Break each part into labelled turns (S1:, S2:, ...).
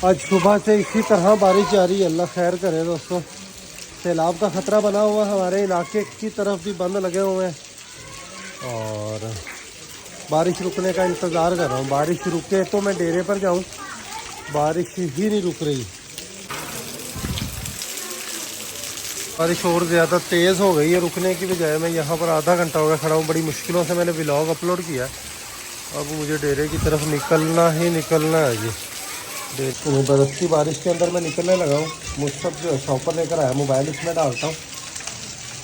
S1: आज सुबह से इसी तरह बारिश जारी है, अल्लाह खैर करे दोस्तों। सैलाब का ख़तरा बना हुआ है, हमारे इलाके की तरफ भी बंद लगे हुए हैं और बारिश रुकने का इंतज़ार कर रहा हूँ। बारिश रुके तो मैं डेरे पर जाऊँ, बारिश ही नहीं रुक रही। बारिश और ज़्यादा तेज़ हो गई है, रुकने की बजाय मैं यहाँ पर आधा घंटा हो गया खड़ा हूँ। बड़ी मुश्किलों से मैंने व्लॉग अपलोड किया। अब मुझे डेरे की तरफ निकलना ही निकलना है जी। बरसती बारिश के अंदर मैं निकलने लगा हूँ। मुझसे जो है शॉपर लेकर आया, मोबाइल इसमें डालता हूँ।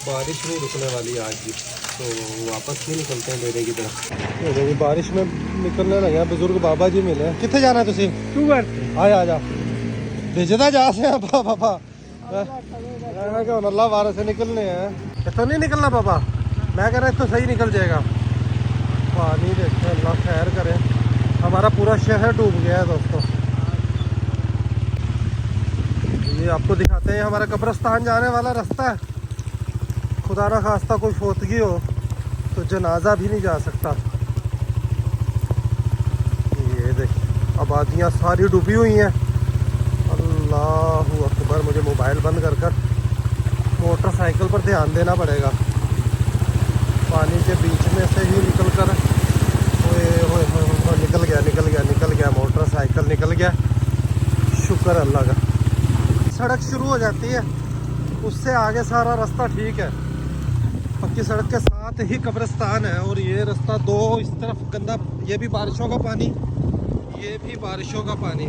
S1: बारिश नहीं रुकने वाली आज भी, तो वापस ही निकलते हैं डेरे की तरफ। बारिश में निकलने लगे हैं। बुजुर्ग बाबा जी मिले। कितने जाना है तुसी?
S2: तू कर
S1: आ जा भेजता जा से पापा क्यों अल्लाह वार से निकलने हैं। तो नहीं निकलना पापा, मैं कह रहा तो सही निकल जाएगा। पानी देखे, अल्लाह खैर करे। हमारा पूरा शहर डूब गया है दोस्तों। ये आपको दिखाते हैं, हमारा कब्रिस्तान जाने वाला रास्ता है। खुदा ना खास्ता कोई फोतगी हो तो जनाजा भी नहीं जा सकता। ये देख, आबादियाँ सारी डूबी हुई हैं। अल्लाहु अकबर। मुझे मोबाइल बंद कर मोटरसाइकिल पर ध्यान देना पड़ेगा। पानी के बीच में से ही निकल कर निकल गया मोटरसाइकिल निकल गया। शुक्र अल्लाह का। सड़क शुरू हो जाती है, उससे आगे सारा रास्ता ठीक है। पक्की सड़क के साथ ही कब्रिस्तान है और ये रास्ता दो इस तरफ गंदा। ये भी बारिशों का पानी, ये भी बारिशों का पानी।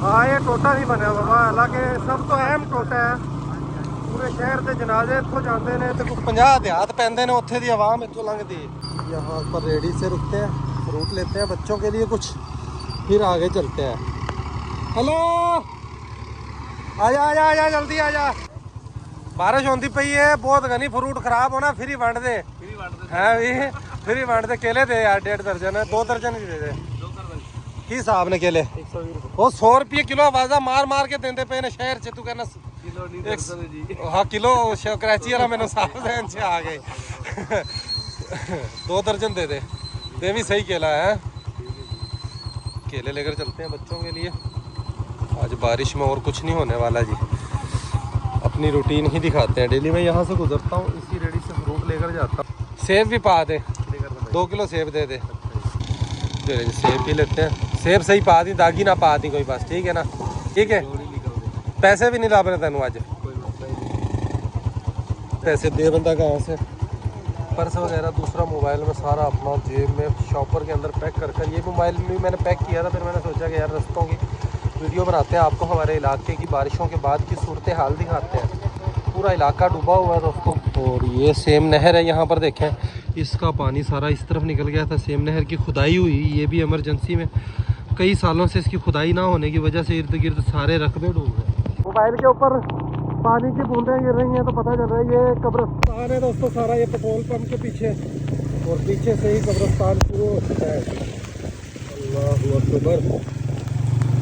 S1: हाँ, ये टोटा नहीं बनया बाबा, हालांकि सब तो अहम टोटा है। पूरे शहर के जनाजे इतों जाते हैं तो 50 देहात पैंदे ने, उत्थे दी आवाम इतों लंघती। यहाँ पर रेडी से रुकते हैं, फ्रूट लेते हैं बच्चों के लिए कुछ, फिर आगे चलते हैं। हेलो, आजा आजा आजा जल्दी आजा। बारिश होती पई है बहुत घनी, फ्रूट खराब होना फिर ही वंड दे है भी, फिर ही वंड दे। केले दे यार 1.5 दर्जन है, 2 दर्जन ही दे दे। की हिसाब ने केले? 100 रुपये किलो आवाजा मार मार के देंदे पे ने शहर च। तू कहना हाँ किलो कराची वाला मैंने साफ जहन से आ गए। 2 दर्जन दे दे, ये भी सही केला है। केले लेकर चलते हैं बच्चों के लिए। आज बारिश में और कुछ नहीं होने वाला जी। अपनी रूटीन ही दिखाते हैं। डेली मैं यहाँ से गुजरता हूँ, इसी रेडी से फ्रूट लेकर जाता हूँ। सेब भी पा दे, 2 किलो सेब दे दे। सेब भी लेते हैं। सेब सही पा दी, दागी ना पा दी कोई, बस ठीक है ना? ठीक है, पैसे भी नहीं ला बने तेन आज। पैसे दे बंदा कहाँ से? पर्स वगैरह, दूसरा मोबाइल में सारा अपना जेब में शॉपर के अंदर पैक कर ये मोबाइल भी मैंने पैक किया था। फिर मैंने सोचा कि यार रास्तों की वीडियो बनाते हैं, आपको हमारे इलाके की बारिशों के बाद की सूरत हाल दिखाते हैं। पूरा इलाका डूबा हुआ है दोस्तों। और ये सेम नहर है, यहाँ पर देखें, इसका पानी सारा इस तरफ निकल गया था। सेम नहर की खुदाई हुई, ये भी इमरजेंसी में। कई सालों से इसकी खुदाई ना होने की वजह से इर्द गिर्द सारे रकबे डूब गए। मोबाइल के ऊपर पानी की बूंदें गिर रही हैं तो पता चल रहा है ये कब्रिस्तान है दोस्तों सारा। ये पेट्रोल पंप के पीछे, और पीछे से ही कब्रिस्तान शुरू हो चुका है। अल्लाहु अकबर।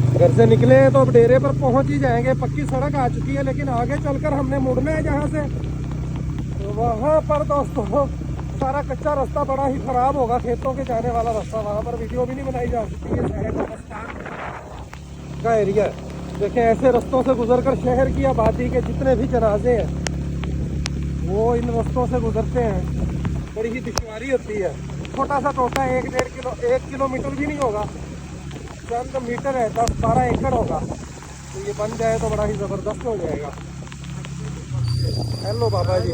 S1: घर से निकले हैं तो अब डेरे पर पहुंच ही जाएंगे। पक्की सड़क आ चुकी है, लेकिन आगे चलकर हमने मुड़ना है जहाँ से, तो वहाँ पर दोस्तों सारा कच्चा रास्ता बड़ा ही खराब होगा, खेतों के जाने वाला रास्ता। वहाँ पर वीडियो भी नहीं बनाई जा सकती है, सारे कब्रिस्तान का एरिया है। देखें, ऐसे रास्तों से गुजरकर शहर की आबादी के जितने भी जनाजे हैं वो इन रास्तों से गुजरते हैं। बड़ी ही दुश्वारी होती है। छोटा सा टोटा 1 किलोमीटर भी नहीं होगा, चंद मीटर है, 10-12 एकड़ होगा। तो ये बन जाए तो बड़ा ही ज़बरदस्त हो जाएगा। हेलो बाबा जी।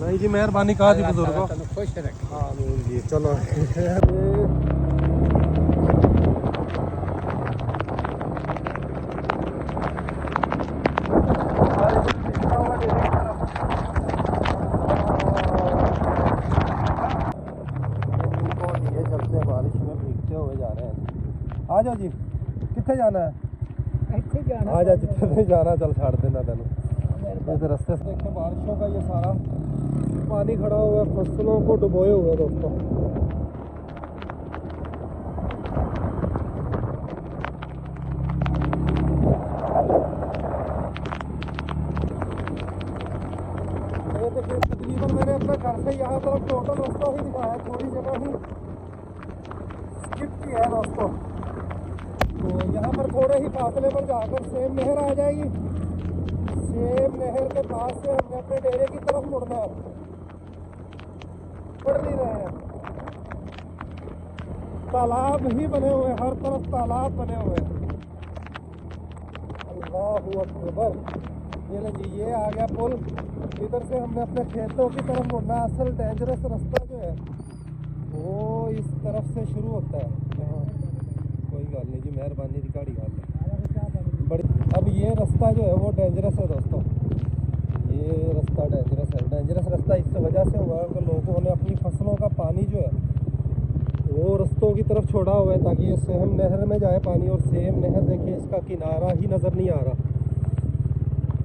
S1: नहीं जी, मेहरबानी कहा जी बुजुर्गों, खुश रखें। हाँ जी, चलो। बारिश में भीगते हुए जा रहे हैं। आ जाओ जी, कितने जाना है? आ जा, जितने जाना चल छाड़ देना तेन। ऐसे रास्ते से देखें, बारिशों का ये सारा पानी खड़ा हुआ है, फसलों को डुबोए हुए दोस्तों। ये देखिए, तकरीबन मैंने अपने घर से यहाँ तक टोटल रास्ता ही दिखाया, थोड़ी जगह ही स्किप की है दोस्तों। ही फासले पर जाकर सेम नहर आ जाएगी। सेम नहर के पास से हमने अपने डेरे की तरफ मुड़ना है। पढ़ नहीं रहे हैं, तालाब ही बने हुए हैं, हर तरफ तालाब बने हुए हैं। अल्लाहू अकबर। ये ले जी, ये आ गया पुल। इधर से हमने अपने खेतों की तरफ मुड़ना। असल डेंजरस रास्ता जो है वो इस तरफ से शुरू होता है। हाँ, कोई गल नहीं जी, मेहरबानी की गाड़ी गल बड़ी। अब ये रास्ता जो है वो डेंजरस है दोस्तों। ये रास्ता डेंजरस है। डेंजरस रास्ता इस वजह से हुआ है कि लोगों ने अपनी फसलों का पानी जो है वो रस्तों की तरफ छोड़ा हुआ है ताकि ये सेम नहर में जाए पानी। और सेम नहर देखिए, इसका किनारा ही नज़र नहीं आ रहा।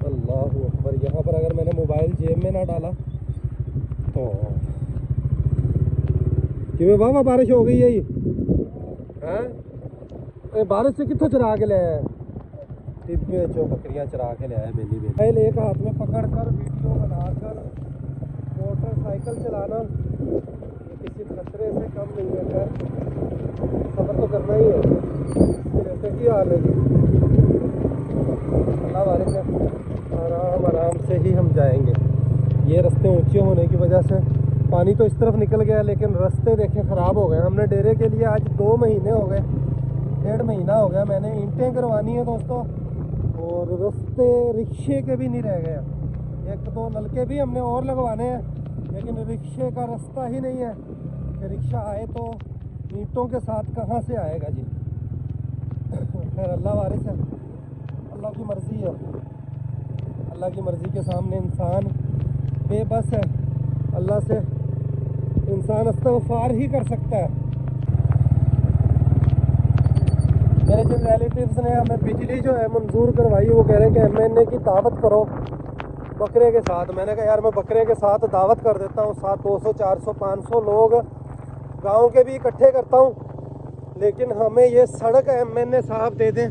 S1: अल्लाहू अकबर। यहाँ पर अगर मैंने मोबाइल जेब में ना डाला तो कि वाह बारिश हो गई है ये। हैं बारिश से कितों चरा के ले आया? टिब्बे चो बकरियाँ चरा के ले आया बेली बेली। पहले एक हाथ में पकड़ कर वीडियो बनाकर मोटरसाइकिल चलाना किसी खतरे से कम नहीं है। खैर सफर तो करना ही है। जैसे कि हाल है जी, अल्लाह बारिश है, आराम आराम से ही हम जाएंगे। ये रास्ते ऊंचे होने की वजह से पानी तो इस तरफ निकल गया, लेकिन रास्ते देखें ख़राब हो गए। हमने डेरे के लिए आज 2 महीने हो गए, 1.5 महीना हो गया। मैंने ईंटें करवानी है दोस्तों, और रास्ते रिक्शे के भी नहीं रह गए। 1-2 नलके भी हमने और लगवाने हैं, लेकिन रिक्शे का रास्ता ही नहीं है कि रिक्शा आए तो ईंटों के साथ कहाँ से आएगा जी। खैर अल्लाह वारिस है, अल्लाह की मर्ज़ी है। अल्लाह की मर्ज़ी के सामने इंसान बेबस है। अल्लाह से इंसान इस्तग़फ़ार ही कर सकता है। मेरे जिन रिलेटिव्स ने हमें बिजली जो है मंजूर करवाई, वो कह रहे हैं कि MNA की दावत करो बकरे के साथ। मैंने कहा यार मैं बकरे के साथ दावत कर देता हूँ। 700, 200, 400, 500 लोग गांव के भी इकट्ठे करता हूँ, लेकिन हमें ये सड़क MNA साहब दे दें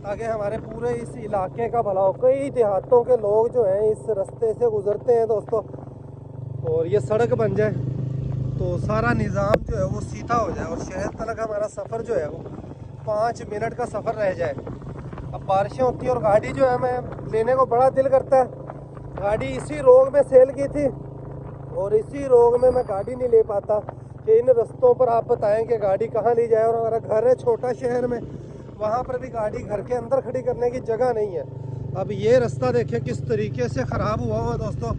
S1: ताकि हमारे पूरे इस इलाके का भला हो। कई देहातों के लोग जो हैं इस रास्ते से गुज़रते हैं दोस्तों, और ये सड़क बन जाए तो सारा निज़ाम जो है वो सीधा हो जाए और शहर तक हमारा सफ़र जो है वो 5 मिनट का सफ़र रह जाए। अब बारिशें होती हैं और गाड़ी जो है मैं लेने को बड़ा दिल करता है। गाड़ी इसी रोग में सेल की थी और इसी रोग में मैं गाड़ी नहीं ले पाता कि इन रास्तों पर आप बताएं कि गाड़ी कहाँ ली जाए। और हमारा घर है छोटा शहर में, वहाँ पर भी गाड़ी घर के अंदर खड़ी करने की जगह नहीं है। अब ये रास्ता देखें किस तरीके से ख़राब हुआ हुआ दोस्तों।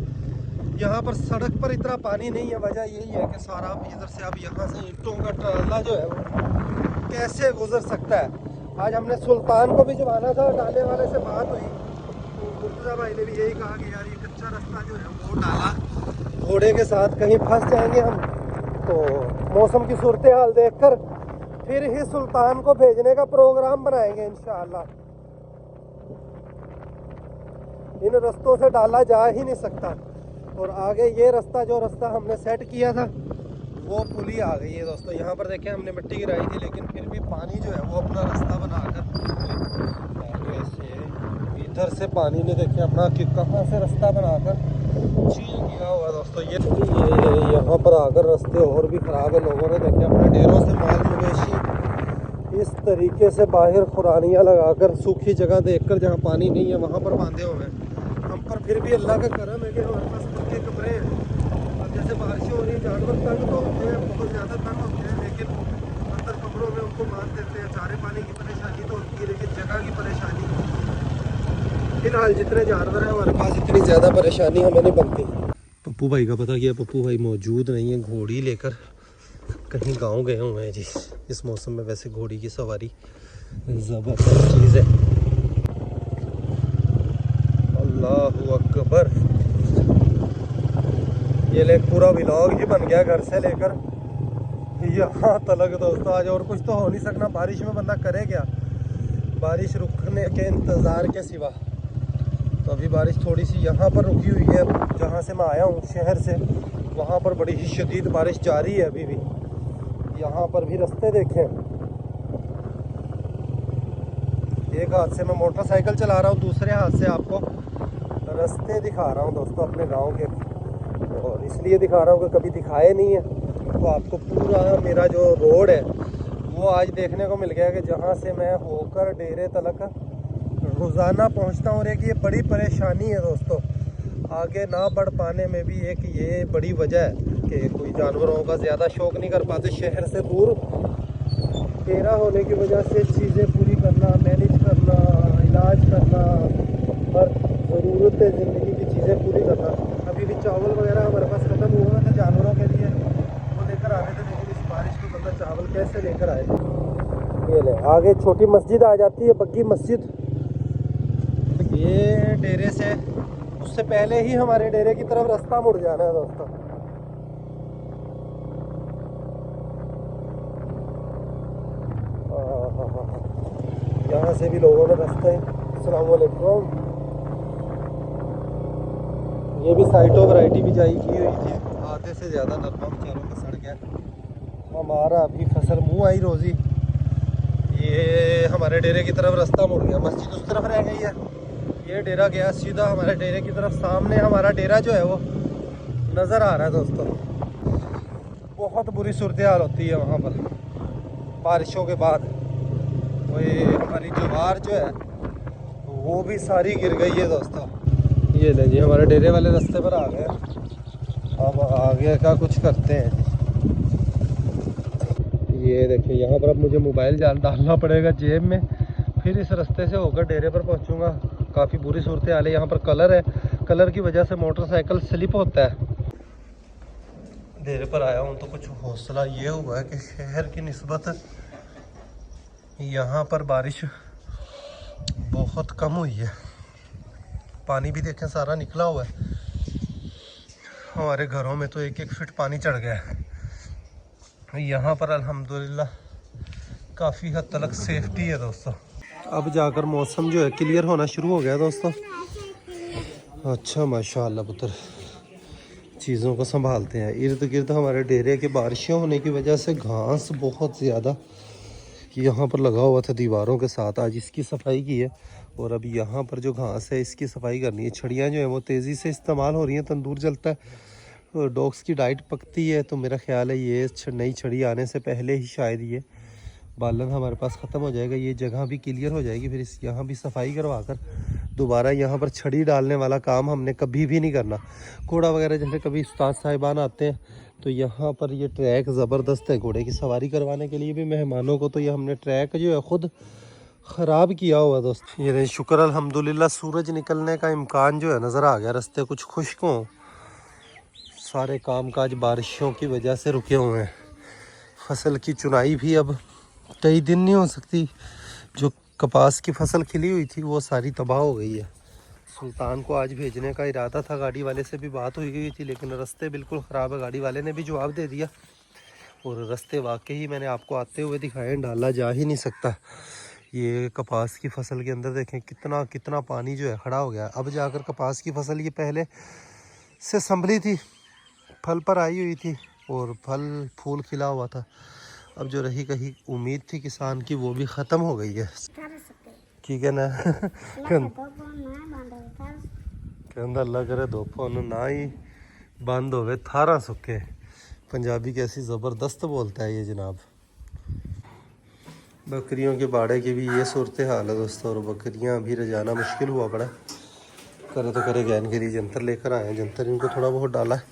S1: यहाँ पर सड़क पर इतना पानी नहीं है। वजह यही है कि सारा इधर से अब यहाँ से ईंटों का ट्राला जो है वो कैसे गुजर सकता है। आज हमने सुल्तान को भी जवाना था, डाले वाले से बात हुई तो मुर्तज़ा भाई ने भी यही कहा कि यार ये कच्चा रास्ता जो है वो डाला, घोड़े के साथ कहीं फंस जाएंगे हम। तो मौसम की सूरत हाल देख कर फिर ही सुल्तान को भेजने का प्रोग्राम बनाएंगे इंशाअल्लाह। इन रास्तों से डाला जा ही नहीं सकता। और आगे ये रास्ता, जो रास्ता हमने सेट किया था वो पुली आ गई है दोस्तों। यहाँ पर देखें हमने मिट्टी गिराई थी, लेकिन फिर भी पानी जो है वो अपना रास्ता बनाकर आगे से इधर से पानी ने देखे अपना कि कहाँ से रास्ता बनाकर चील किया हुआ दोस्तों। ये यहाँ पर आकर रास्ते और भी ख़राब है। लोगों ने देखे अपने डेरों से माल मवेशी इस तरीके से बाहर खुरानियाँ लगाकर सूखी जगह देखकर जहाँ पानी नहीं है वहाँ पर बांधे हुए हैं। हम पर फिर भी अल्लाह का करम है कि हमारे पास पक्के कमरे हैं। अब जैसे बारिशें हो रही हैं, जानवर तंग तो होते हैं, बहुत ज़्यादा तंग होते हैं, लेकिन अंदर कमरों में उनको बांध देते हैं। चारे पानी की परेशानी तो होती है, लेकिन जगह की परेशानी फिलहाल जितने जानवर हैं हमारे पास इतनी ज़्यादा परेशानी हमें नहीं बनती। पप्पू भाई का पता किया, पप्पू भाई मौजूद नहीं है, घोड़ी लेकर कहीं गाँव गए हुए हैं जी। इस मौसम में वैसे घोड़ी की सवारी ज़बरदस्त चीज़ है। अल्लाहु अकबर। ये ले पूरा व्लॉग ही बन गया घर से लेकर यहाँ तलक दोस्तों। आज और कुछ तो हो नहीं सकना। बारिश में बंदा करे क्या, बारिश रुकने के इंतज़ार के सिवा। तो अभी बारिश थोड़ी सी यहाँ पर रुकी हुई है, जहाँ से मैं आया हूँ शहर से, वहाँ पर बड़ी ही शदीद बारिश जारी है अभी भी। यहाँ पर भी रास्ते देखें, एक हाथ से मैं मोटरसाइकिल चला रहा हूँ, दूसरे हाथ से आपको रास्ते दिखा रहा हूँ दोस्तों अपने गांव के। और इसलिए दिखा रहा हूँ कि कभी दिखाए नहीं है, तो आपको पूरा मेरा जो रोड है वो आज देखने को मिल गया कि जहाँ से मैं होकर डेरे तलक रोज़ाना पहुँचता हूँ। और एक ये बड़ी परेशानी है दोस्तों, आगे ना बढ़ पाने में भी एक ये बड़ी वजह है कि कोई जानवरों का ज़्यादा शौक़ नहीं कर पाते। शहर से दूर डेरा होने की वजह से चीज़ें पूरी करना, मैनेज करना, इलाज करना और ज़रूरत ज़िंदगी की चीज़ें पूरी करना। अभी भी चावल वगैरह हमारे पास ख़त्म हुआ था जानवरों के लिए, वो लेकर आने थे, लेकिन इस बारिश में बंदा चावल कैसे लेकर आए। ये ले आगे छोटी मस्जिद आ जाती है, बग्गी मस्जिद। ये डेरे से उससे पहले ही हमारे डेरे की तरफ रास्ता मुड़ जाना है दोस्तों। यहाँ से भी लोगों ने रास्ते, अस्सलाम वालेकुम। ये भी साइटों वैरायटी बिजाई की हुई थी, आधे से ज़्यादा नरमा बेचारों का सड़ गया। हमारा अभी फसल मुँह आई रोज़ी। ये हमारे डेरे की तरफ रास्ता मुड़ गया, मस्जिद उस तरफ रह गई है। ये डेरा गया सीधा हमारे डेरे की तरफ। सामने हमारा डेरा जो है वो नज़र आ रहा है दोस्तों। बहुत बुरी सूरत हाल होती है वहाँ पर बारिशों के बाद। वही हमारी ज्वार जो है वो भी सारी गिर गई है दोस्तों। ये ले जी हमारे डेरे वाले रास्ते पर आ गए। अब आगे का कुछ करते हैं। ये देखिए यहाँ पर अब मुझे मोबाइल डालना पड़ेगा जेब में, फिर इस रास्ते से होकर डेरे पर पहुँचूँगा। काफ़ी बुरी सूरत हाल है यहाँ पर। कलर है, कलर की वजह से मोटरसाइकिल स्लिप होता है। डेरे पर आया हूँ तो कुछ हौसला ये हुआ है कि शहर की निस्बत यहाँ पर बारिश बहुत कम हुई है। पानी भी देखें सारा निकला हुआ है। हमारे घरों में तो 1-1 फीट पानी चढ़ गया है। यहाँ पर अल्हम्दुलिल्लाह काफ़ी हद तक सेफ्टी है दोस्तों। अब जाकर मौसम जो है क्लियर होना शुरू हो गया दोस्तों। अच्छा माशाअल्लाह पुत्र, चीज़ों को संभालते हैं। इर्द गिर्द हमारे डेरे के बारिशें होने की वजह से घास बहुत ज़्यादा यहाँ पर लगा हुआ था दीवारों के साथ। आज इसकी सफाई की है और अब यहाँ पर जो घास है इसकी सफाई करनी है। छड़ियाँ जो है वो तेज़ी से इस्तेमाल हो रही हैं, तंदूर जलता है, डॉग्स की डाइट पकती है। तो मेरा ख्याल है ये नई छड़ी आने से पहले ही शायद ये बालन हमारे पास ख़त्म हो जाएगा। ये जगह भी क्लियर हो जाएगी, फिर इस यहाँ भी सफाई करवा कर दोबारा यहाँ पर छड़ी डालने वाला काम हमने कभी भी नहीं करना। घोड़ा वगैरह जैसे कभी उस्ताद साहिबान आते हैं तो यहाँ पर ये ट्रैक ज़बरदस्त है घोड़े की सवारी करवाने के लिए भी मेहमानों को। तो ये हमने ट्रैक जो है ख़ुद ख़राब किया हुआ दोस्त। ये शुक्र अल्हम्दुलिल्लाह सूरज निकलने का इम्कान जो है नज़र आ गया। रास्ते कुछ खुश्क हों, सारे काम काज बारिशों की वजह से रुके हुए हैं। फसल की चुनाई भी अब कई दिन नहीं हो सकती। जो कपास की फसल खिली हुई थी वो सारी तबाह हो गई है। सुल्तान को आज भेजने का इरादा था, गाड़ी वाले से भी बात हुई थी, लेकिन रास्ते बिल्कुल ख़राब है। गाड़ी वाले ने भी जवाब दे दिया और रास्ते वाकई मैंने आपको आते हुए दिखाए, डाला जा ही नहीं सकता। ये कपास की फसल के अंदर देखें कितना कितना पानी जो है खड़ा हो गया। अब जाकर कपास की फसल ये पहले से संभली थी, फल पर आई हुई थी और फल फूल खिला हुआ था। अब जो रही कहीं उम्मीद थी किसान की वो भी ख़त्म हो गई है। ठीक है ना। कहता अल्लाह करे धोपा ना ही बंद होवे थारा सुखे। पंजाबी कैसी ज़बरदस्त बोलता है ये जनाब। बकरियों के बाड़े की भी ये सूरत हाल है दोस्तों। और बकरियां अभी रजाना मुश्किल हुआ पड़ा। करे तो करे ज्ञान के लिए जंतर लेकर आए हैं। जंतर इनको थोड़ा बहुत डाला है।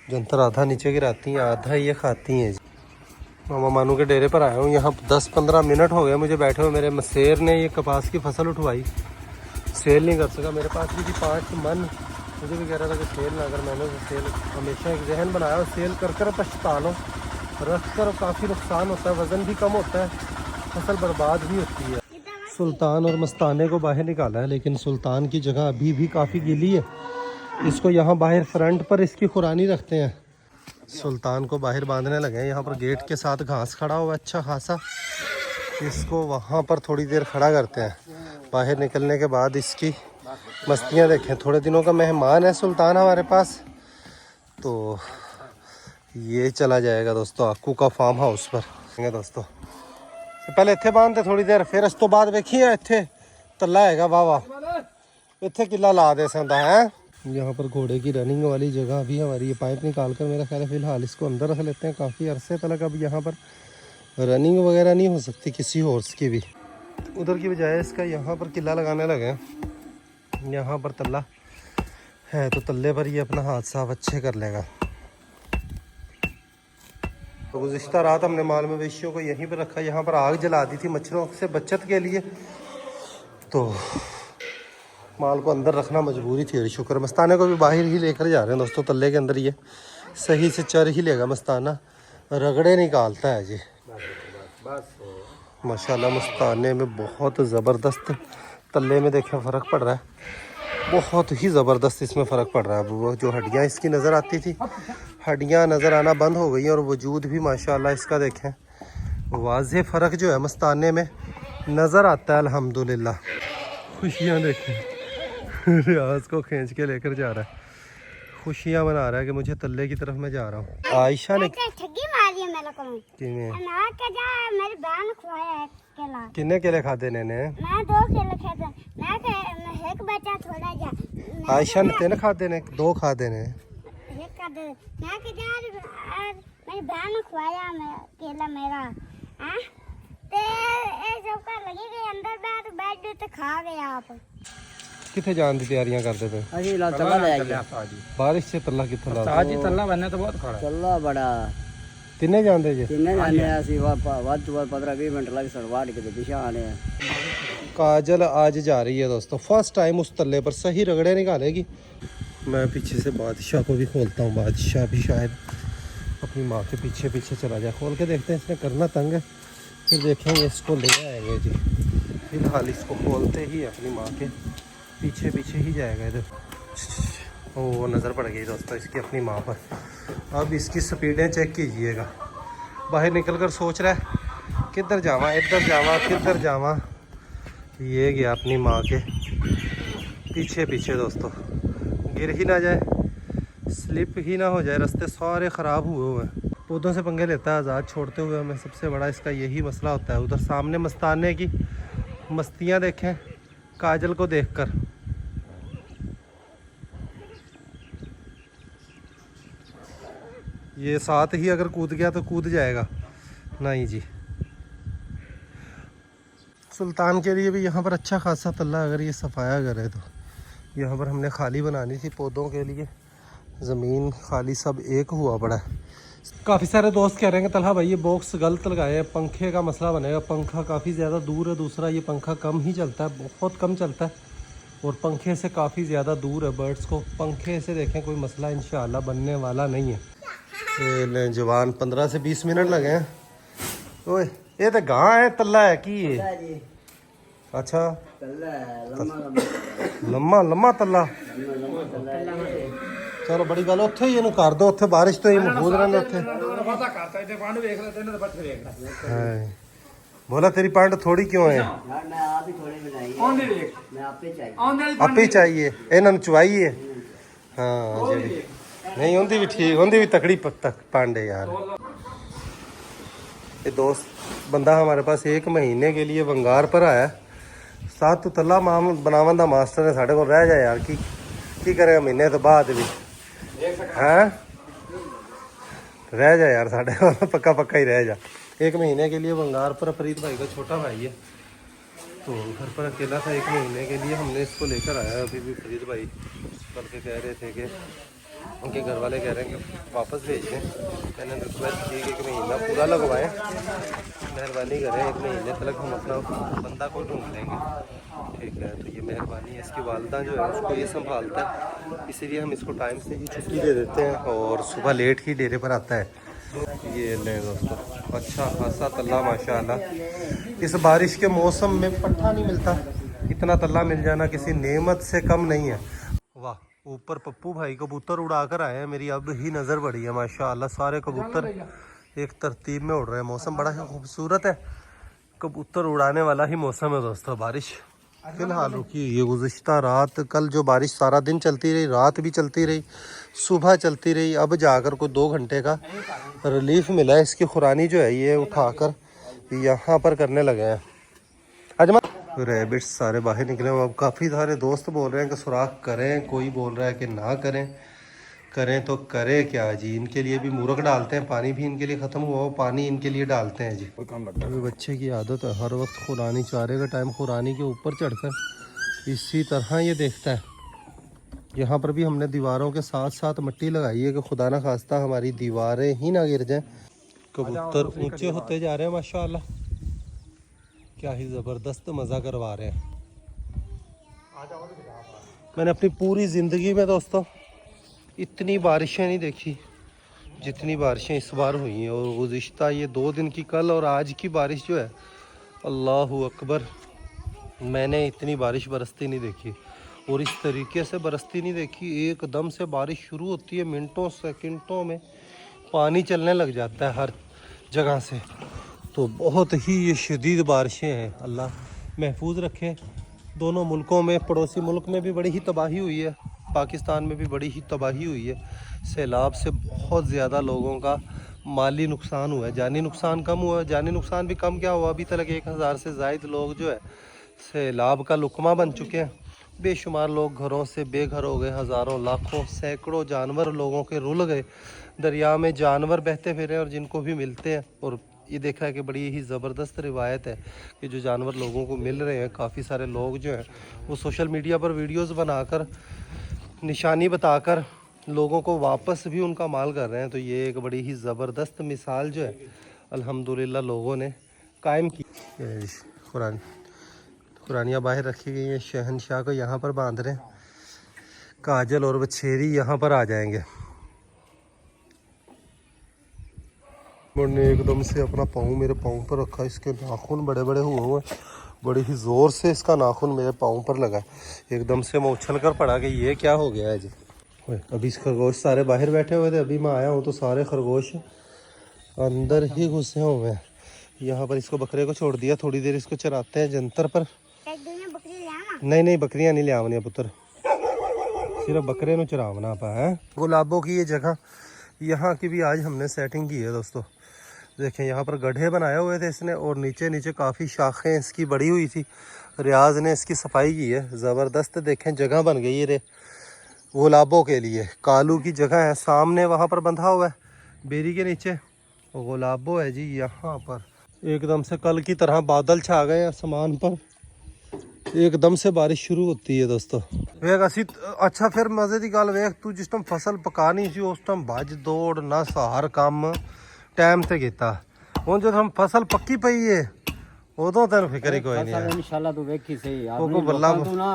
S1: जंतर आधा नीचे गिराती हैं, आधा ये खाती हैं। मामा मानू के डेरे पर आया हूँ। यहाँ 10-15 मिनट हो गए मुझे बैठे हुए। मेरे मसेर ने ये कपास की फसल उठवाई, सेल नहीं कर सका। मेरे पास भी थी 5 मन, मुझे भी कह रहा था कि सेल ना अगर मैंने सेल हमेशा एक जहन बनाया और सेल कर कर पछता लो। रख कर काफ़ी नुकसान होता है, वज़न भी कम होता है, फसल बर्बाद भी होती है। सुल्तान और मस्ताने को बाहर निकाला है, लेकिन सुल्तान की जगह अभी भी काफ़ी गीली है। इसको यहाँ बाहर फ्रंट पर इसकी खुरानी रखते हैं। सुल्तान को बाहर बांधने लगे हैं। यहाँ पर गेट के साथ घास खड़ा हुआ अच्छा खासा, इसको वहाँ पर थोड़ी देर खड़ा करते हैं। बाहर निकलने के बाद इसकी मस्तियाँ देखें। थोड़े दिनों का मेहमान है सुल्तान हमारे पास, तो ये चला जाएगा दोस्तों आकू का फार्म हाउस पर। दोस्तों पहले इत्थे बांधते थोड़ी देर, फिर इस तो बाद वेखिए इत्थे तला हैगा वाह वाह, इत्थे किला ला दे सकता है। यहाँ पर घोड़े की रनिंग वाली जगह भी हमारी। ये पाइप निकाल कर मेरा ख्याल है फ़िलहाल इसको अंदर रख लेते हैं काफ़ी अरसे तक। अब यहाँ पर रनिंग वगैरह नहीं हो सकती किसी हॉर्स की भी। उधर की बजाय इसका यहाँ पर किला लगाने लगे हैं। यहाँ पर तल्ला है तो तल्ले पर ये अपना हाथ साफ अच्छे कर लेगा। तो गुज़िश्ता रात हमने माल मवेशियों को यहीं पर रखा। यहाँ पर आग जला दी थी मच्छरों से बचत के लिए, तो माल को अंदर रखना मजबूरी थी। शुक्र मस्ताने को भी बाहर ही लेकर जा रहे हैं दोस्तों। तल्ले के अंदर ये सही से चर ही लेगा मस्ताना, रगड़े निकालता है जी। माशाल्लाह मस्ताने में बहुत ज़बरदस्त, तल्ले में देखें फ़र्क पड़ रहा है, बहुत ही ज़बरदस्त इसमें फ़र्क पड़ रहा है। वो जो हड्डियाँ इसकी नज़र आती थी, हड्डियाँ नज़र आना बंद हो गई और वजूद भी माशाल्लाह इसका देखें वाज़े फ़र्क जो है मस्ताने में नज़र आता है अल्हम्दुलिल्लाह। खुशियाँ देखें, रियाज को खींच के लेकर जा रहा है, खुशियाँ मना रहा है कि मुझे तल्ले की तरफ मैं जा रहा हूँ। आयशा ने
S2: ठगी मारी है मेरे को, मेरी बहन खुआया है केला।
S1: किन्ने केले खाते ने?
S2: मैं 2 केले खाते, मैं एक बचा थोड़ा जा।
S1: आयशा ने 3 खाते ने, 2 खाते ने,
S2: एक का दे मैं के यार मेरी बहन खुआया मैं केला मेरा। हां ते ए जो का लगी गई अंदर बैठ तो खा गया आप।
S1: किथे जान दी तैयारियां करते थे?
S3: अजी ला तल्ला ले आइए।
S1: बारिश से तल्ला किथे ला?
S3: ताजी तल्ला बनने तो बहुत खड़ा तल्ला बड़ा
S1: तिन्ने जांदे जे?
S3: तिन्ने जाने ਅਸੀਂ ਵੱਧ ਤੋਂ ਵੱਧ 15-20 ਮਿੰਟ ਲੱਗ ਸਨ ਵਾੜ के पिछे आने हैं।
S1: काजल आज जा रही है दोस्तों, फर्स्ट टाइम उस तल्ले पर सही रगड़े निकालेगी। मैं पीछे से बादशाह को भी खोलता हूँ, बादशाह भी शायद अपनी माँ के पीछे पीछे चला जाए। खोल के देखते हैं, इसने करना तंग है, फिर देखेंगे इसको ले आएंगे जी। फिलहाल इसको खोलते ही अपनी माँ के पीछे पीछे ही जाएगा इधर। ओ नज़र पड़ गई दोस्तों इसकी अपनी माँ पर। अब इसकी स्पीडें चेक कीजिएगा। बाहर निकल कर सोच रहा है किधर जावा, इधर जावा, किधर जावा। ये गया अपनी माँ के पीछे पीछे दोस्तों, गिर ही ना जाए, स्लिप ही ना हो जाए। रास्ते सारे ख़राब हुए हैं, पौधों से पंगे लेता है आज़ाद छोड़ते हुए हमें। सबसे बड़ा इसका यही मसला होता है। उधर सामने मस्ताने की मस्तियाँ देखें काजल को देखकर। ये साथ ही अगर कूद गया तो कूद जाएगा, नहीं जी। सुल्तान के लिए भी यहाँ पर अच्छा खासा तल्ला अगर ये सफाया करे तो। यहाँ पर हमने खाली बनानी थी पौधों के लिए, ज़मीन खाली सब एक हुआ पड़ा है। काफ़ी सारे दोस्त कह रहे हैं कि तलहा भाई ये बॉक्स गलत लगाए हैं, पंखे का मसला बनेगा। पंखा काफ़ी ज़्यादा दूर है, दूसरा ये पंखा कम ही चलता है, बहुत कम चलता है और पंखे से काफ़ी ज़्यादा दूर है बर्ड्स को। पंखे से देखें कोई मसला इंशाल्लाह बनने वाला नहीं है। ये जवान 15 से 20 मिनट लगे हैं। ओए ये तो गां है, तल्ला है कि ये? अच्छा लम्मा लम्मा तल्ला। चलो बड़ी गल उत्थे ही इहनूं कर दो, उत्थे बारिश तो ही महफूज रहने उत्थे। बोला तेरी पैंट थोड़ी क्यों है? आपे चाहिए इन्होंने चुवाई है। हाँ जी नहीं उनकी भी ठीक, उनकी भी तकड़ी पांडे यार। ये दोस्त बंदा हमारे पास 1 महीने के लिए वंगार पर आया। साथ तो तला बनावन का मास्टर है साढ़े को रह जाए यार, की करेगा महीने तो बाद भी हैं रह जाए यार साढ़े को, पक्का पक्का ही रह जा। 1 महीने के लिए वंगार पर। फरीद भाई का छोटा भाई है तो घर पर अकेला था 1 महीने के लिए, हमने इसको लेकर आया। अभी भी फरीद भाई बल्कि कह रहे थे कि उनके घर वाले कह रहे हैं कि वापस भेज दें। मैंने रिक्वेस्ट की कि 1 महीना पूरा लगवाएं, मेहरबानी करें, 1 महीने तक हम अपना बंदा को ढूंढ लेंगे। ठीक है तो ये मेहरबानी है। इसकी वालदा जो है उसको ये संभालता है, इसीलिए हम इसको टाइम से ही छुट्टी दे देते हैं और सुबह लेट ही डेरे पर आता है। ये ले दोस्तों अच्छा खासा तल्ला माशाल्लाह। इस बारिश के मौसम में पट्ठा नहीं मिलता, इतना तल्ला मिल जाना किसी नेमत से कम नहीं है। वाह, ऊपर पप्पू भाई कबूतर उड़ा कर आए हैं, मेरी अब ही नज़र पड़ी है माशाल्लाह। सारे कबूतर एक तरतीब में उड़ रहे हैं, मौसम बड़ा ही खूबसूरत है, कबूतर उड़ाने वाला ही मौसम है दोस्तों। बारिश फिलहाल रुकी हुई है। गुज़िश्ता रात कल जो बारिश सारा दिन चलती रही, रात भी चलती रही, सुबह चलती रही, अब जाकर कोई 2 घंटे का रिलीफ मिला है। इसकी खुरानी जो है ये उठाकर यहाँ पर करने लगे हैं। अजमा रैबिट्स सारे बाहर निकले हुए। अब काफ़ी सारे दोस्त बोल रहे हैं कि सुराख करें, कोई बोल रहा है कि ना करें। करें तो करे क्या जी, इनके लिए भी मूर्ख डालते हैं, पानी भी इनके लिए ख़त्म हुआ हो, पानी इनके लिए डालते हैं जी। अभी बच्चे की आदत है हर वक्त खुरानी चारे का टाइम खुरानी के ऊपर चढ़कर इसी तरह ये देखता है। यहाँ पर भी हमने दीवारों के साथ साथ मिट्टी लगाई है कि खुदा ना खास्ता हमारी दीवारें ही ना गिर जाएं। कबूतर ऊंचे होते जा रहे हैं माशाल्लाह, क्या ही ज़बरदस्त मज़ा करवा रहे हैं। मैंने अपनी पूरी ज़िंदगी में दोस्तों इतनी बारिशें नहीं देखी जितनी बारिशें इस बार हुई हैं। और गुज़िश्ता ये 2 दिन की, कल और आज की बारिश जो है, अल्लाहु अकबर, मैंने इतनी बारिश बरसती नहीं देखी और इस तरीके से बरसती नहीं देखी। एकदम से बारिश शुरू होती है, मिनटों सेकंडों में पानी चलने लग जाता है हर जगह से। तो बहुत ही ये शदीद बारिशें हैं। अल्लाह महफूज रखे। दोनों मुल्कों में, पड़ोसी मुल्क में भी बड़ी ही तबाही हुई है, पाकिस्तान में भी बड़ी ही तबाही हुई है। सैलाब से बहुत ज़्यादा लोगों का माली नुकसान हुआ है, जानी नुकसान कम हुआ है। जानी नुकसान भी कम क्या हुआ, अभी तक 1000 से ज़ायद लोग जो है सैलाब का लुकमा बन चुके हैं। बेशुमार लोग घरों से बेघर हो गए, हज़ारों लाखों सैकड़ों जानवर लोगों के रुल गए। दरिया में जानवर बहते फिरे और जिनको भी मिलते हैं, और ये देखा है कि बड़ी ही ज़बरदस्त रिवायत है कि जो जानवर लोगों को मिल रहे हैं, काफ़ी सारे लोग जो हैं वो सोशल मीडिया पर वीडियोस बनाकर निशानी बताकर लोगों को वापस भी उनका माल कर रहे हैं। तो ये एक बड़ी ही ज़बरदस्त मिसाल जो है अल्हम्दुलिल्लाह लोगों ने कायम की। कुरानियाँ बाहर रखी गई हैं, शहनशाह को यहाँ पर बांध रहे हैं। काजल और बछेरी यहाँ पर आ जाएंगे। मैंने एकदम से अपना पाँव मेरे पाँव पर रखा, इसके नाखून बड़े बड़े हुए हैं, बड़ी ही ज़ोर से इसका नाखून मेरे पाँव पर लगा। एकदम से मैं उछल कर पड़ा कि ये क्या हो गया है जी। अभी इस खरगोश सारे बाहर बैठे हुए थे, अभी मैं आया हूँ तो सारे खरगोश अंदर ही घुसे हुए हैं। यहाँ पर इसको बकरे को छोड़ दिया, थोड़ी देर इसको चराते हैं जंतर पर। नहीं बकरियाँ नहीं ले आवनी पुत्र, सिर्फ बकरे नु चरावना पा है। गुलाबों की ये जगह, यहाँ की भी आज हमने सेटिंग की है दोस्तों। देखें यहाँ पर गड्ढे बनाए हुए थे इसने, और नीचे नीचे काफ़ी शाखें इसकी बड़ी हुई थी। रियाज ने इसकी सफाई की है ज़बरदस्त। देखें जगह बन गई है रे गुलाबों के लिए। कालू की जगह है सामने, वहाँ पर बंधा हुआ है बेरी के नीचे, गुलाबो है जी। यहाँ पर एकदम से कल की तरह बादल छा गए आसमान पर, एकदम से बारिश शुरू होती है दोस्तों। वेख असी अच्छा फिर मजे की गल वेख, तू जिस टाइम फसल पकानी सी उस टाइम भज दौड़ ना हर काम टाइम से किया। हुण जो हम फसल पक्की पई है उदों तेन फिक्र ही कोई नहीं है।
S3: इंशाल्लाह तू वेखी सही
S1: को बल्ला
S3: तू ना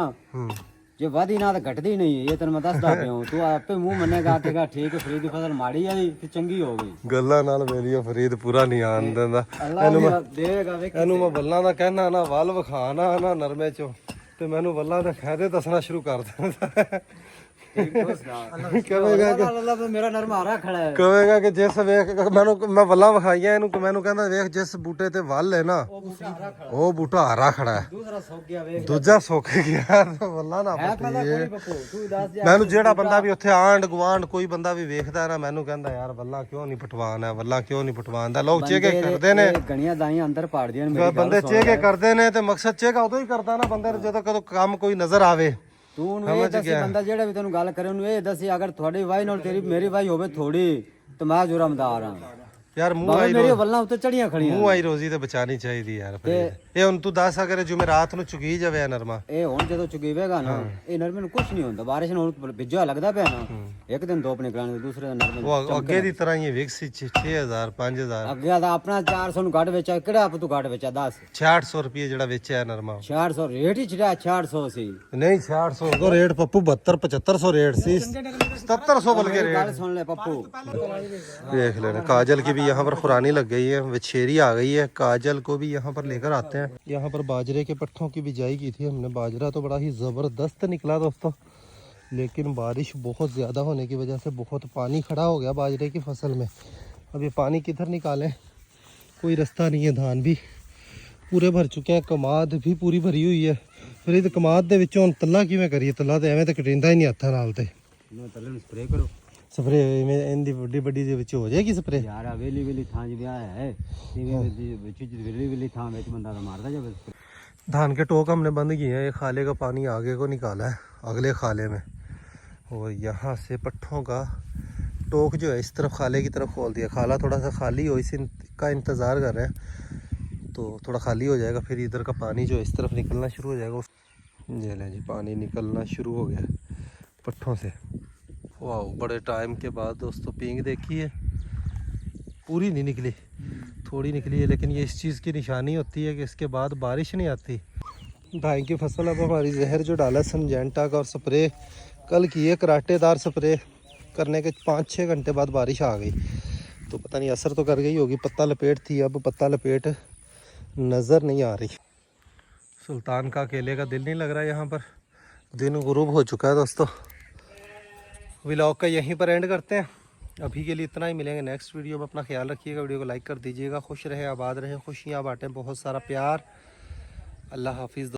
S3: जे वादी ना तो घटदी नहीं है। ये तेन मैं दसदा पिया हूं, तू आपे मुंह मनेगा कि ठीक है फरीद की फसल माड़ी आई ते चंगी हो गई।
S1: गल्लां नाल मेरी फरीद पूरा नहीं आन देंदा।
S3: अल्लाह देगा वेख
S1: ਇਹਨੂੰ ਮੈਂ ਬੱਲਾਂ ਦਾ ਕਹਿਣਾ ਨਾ ਵੱਲ ਵਿਖਾਣਾ ਨਾ ਨਰਮੇ ਚੋਂ, ਤੇ ਮੈਨੂੰ ਬੱਲਾਂ ਦੇ ਫਾਇਦੇ ਦੱਸਣਾ ਸ਼ੁਰੂ ਕਰ ਦਿੰਦਾ। ਕਹੇਗਾ ਕਿ
S3: अल्लाह पे मेरा नरमा हरा खड़ा है।
S1: ਕਹੇਗਾ ਕਿ ਜਿਸ ਵੇਖ ਮੈਨੂੰ ਮੈਂ ਬੱਲਾਂ ਵਿਖਾਈਆਂ ਇਹਨੂੰ, ਕਿ ਮੈਨੂੰ ਕਹਿੰਦਾ ਵੇਖ ਜਿਸ ਬੂਟੇ ਤੇ ਵੱਲ ਹੈ ਨਾ ਉਹ ਬੂਟਾ ਹਰਾ ਖੜਾ ਹੈ,
S3: दूसरा सो गया वेख
S1: ਦੂਜਾ ਸੁੱਕ ਗਿਆ। ਬੱਲਾਂ ਨਾ
S3: है पता
S1: ਪੱਟੀ
S3: कोई बको तू दस जा।
S1: ਮੈਨੂੰ ਜਿਹੜਾ ਬੰਦਾ ਵੀ ਉੱਥੇ ਆਂਢ ਗੁਆਂਢ ਕੋਈ ਬੰਦਾ ਵੀ ਵੇਖਦਾ ਨਾ ਮੈਨੂੰ ਕਹਿੰਦਾ ਯਾਰ ਬੱਲਾਂ ਕਿਉਂ ਨਹੀਂ ਪਟਵਾਨ ਹੈ, ਬੱਲਾਂ ਕਿਉਂ ਨਹੀਂ ਪਟਵਾਨ ਦਾ। ਲੋਕ ਚੇਕੇ ਕਰਦੇ ਨੇ,
S3: ਗਣੀਆਂ ਦਾਈਆਂ ਅੰਦਰ ਪਾੜ ਦੀਆਂ ਮੇਰੀ
S1: ਬੰਦੇ ਚੇਕੇ ਕਰਦੇ ਨੇ, ਤੇ ਮਕਸਦ ਚੇਕਾ ਉਦੋਂ ਹੀ ਕਰਦਾ ਨਾ ਬੰਦੇ ਨੂੰ ਜਦੋਂ ਕਦੋਂ ਕੰਮ ਕੋਈ ਨਜ਼ਰ ਆਵੇ।
S3: ਤੂੰ ਨੂੰ ਇਹ ਦੱਸੀ ਬੰਦਾ ਜਿਹੜਾ ਵੀ ਤੈਨੂੰ ਗੱਲ ਕਰੇ ਉਹਨੂੰ ਇਹ ਦੱਸੀ ਅਗਰ ਤੁਹਾਡੀ ਵਾਈ ਨਾਲ ਤੇਰੀ ਮੇਰੀ ਵਾਈ ਹੋਵੇ ਥੋੜੀ ਤੇ ਮੈਂ ਜੁਰਮਦਾਰ ਹਾਂ
S1: ਯਾਰ। ਮੂੰਹ ਆਈ
S3: ਮੇਰੀ ਵੱਲਾਂ ਉੱਤੇ ਚੜੀਆਂ ਖੜੀਆਂ,
S1: ਮੂੰਹ ਆਈ ਰੋਜ਼ੀ ਤੇ ਬਚਾਣੀ ਚਾਹੀਦੀ ਯਾਰ। ਇਹ ਹੁਣ ਤੂੰ ਦੱਸ ਅਗਰ ਜੁਮੇਰਾਤ ਨੂੰ ਚੁਗੀ ਜਾਵੇ ਆ ਨਰਮਾ,
S3: ਇਹ ਹੁਣ ਜਦੋਂ ਚੁਗੀਵੇਗਾ ਨਾ ਇਹ ਨਰਮੇ ਨੂੰ ਕੁਝ ਨਹੀਂ ਹੁੰਦਾ। ਬਾਰਿਸ਼ ਨੂੰ ਬਿੱਜਾ ਲੱਗਦਾ ਪਿਆ ਨਾ, ਇੱਕ ਦਿਨ ਧੁੱਪ ਨਿਕਲਣ ਦੂਸਰੇ ਦਿਨ ਨਰਮੇ
S1: ਉਹ ਅੱਗੇ ਦੀ ਤਰ੍ਹਾਂ ਹੀ ਵਿਕਸੀ 6000 5000
S3: ਅੱਗੇ ਦਾ ਆਪਣਾ 400 ਨੂੰ ਘੱਟ ਵੇਚਿਆ। ਕਿਹੜਾ ਆਪ ਤੂੰ ਘੱਟ ਵੇਚਿਆ ਦੱਸ।
S1: 6600 ਰੁਪਏ ਜਿਹੜਾ ਵੇਚਿਆ ਨਰਮਾ
S3: 400 ਰੇਟ ਹੀ ਛੜਿਆ 600 ਸੀ।
S1: ਨਹੀਂ 6600 ਉਹ ਰੇਟ ਪੱਪੂ 72 7500 ਰੇਟ ਸੀ, 7700 ਬਲਕਿ
S3: ਗੱਲ
S1: रेट।
S3: सुन ले पप्पू,
S1: देख लेना काजल की भी यहाँ पर खुरानी लग गई है, विछेरी आ गई है। काजल को भी यहाँ पर लेकर आते हैं। यहाँ पर बाजरे के पट्ठों की बिजाई की थी हमने। बाजरा तो बड़ा ही ज़बरदस्त निकला दोस्तों, लेकिन बारिश बहुत ज़्यादा होने की वजह से बहुत पानी खड़ा हो गया बाजरे की फसल में। अब ये पानी किधर निकालें, कोई रास्ता नहीं है। धान भी पूरे भर चुके हैं, कमाद भी पूरी भरी हुई है। फिर ये कमाद दे विचों तला किवें करिए, तला तो एवें तो कटिंदा ही नहीं हत्थां नाल। ते
S3: मैं तले ਨੂੰ स्प्रे करो।
S1: स्प्रे में इनकी बड़ी बड़ी ਦੇ ਵਿੱਚ ਹੋ ਜਾਏਗੀ स्प्रे
S3: यार वेली वेली थां ज ब्याह है, इवे ਵਿੱਚ वेली वेली थां ਵਿੱਚ ਬੰਦਾ ਤਾਂ ਮਾਰਦਾ ਜਾਵੇ।
S1: धान के टोक हमने बंद किए हैं। ये खाले का पानी आगे को निकाला है अगले खाले में। और यहाँ से पट्ठों का टोक जो है इस तरफ खाले की तरफ खोल दिया। खाला थोड़ा सा खाली हो इसी का इंतज़ार कर रहे हैं, तो थोड़ा खाली हो जाएगा फिर इधर का पानी जो इस तरफ निकलना शुरू हो जाएगा। ये लें जी, पानी निकलना शुरू हो गया पट्ठों से। वाह, बड़े टाइम के बाद दोस्तों पींग देखी है, पूरी नहीं निकली, थोड़ी निकली है, लेकिन ये इस चीज़ की निशानी होती है कि इसके बाद बारिश नहीं आती। भाई की फसल अब हमारी जहर जो डाला सिंजेंटा का और स्प्रे कल की है, कराटेदार स्प्रे करने के 5-6 घंटे बाद बारिश आ गई, तो पता नहीं असर तो कर गई होगी। पत्ता लपेट थी, अब पत्ता लपेट नज़र नहीं आ रही। सुल्तान का अकेले का दिल नहीं लग रहा है यहाँ पर, दिन गुरूब हो चुका है दोस्तों। व्लॉग का यहीं पर एंड करते हैं, अभी के लिए इतना ही। मिलेंगे नेक्स्ट वीडियो में। अपना ख्याल रखिएगा, वीडियो को लाइक कर दीजिएगा। खुश रहे, आबाद रहे, खुशियाँ बांटें, बहुत सारा प्यार। अल्लाह हाफिज़।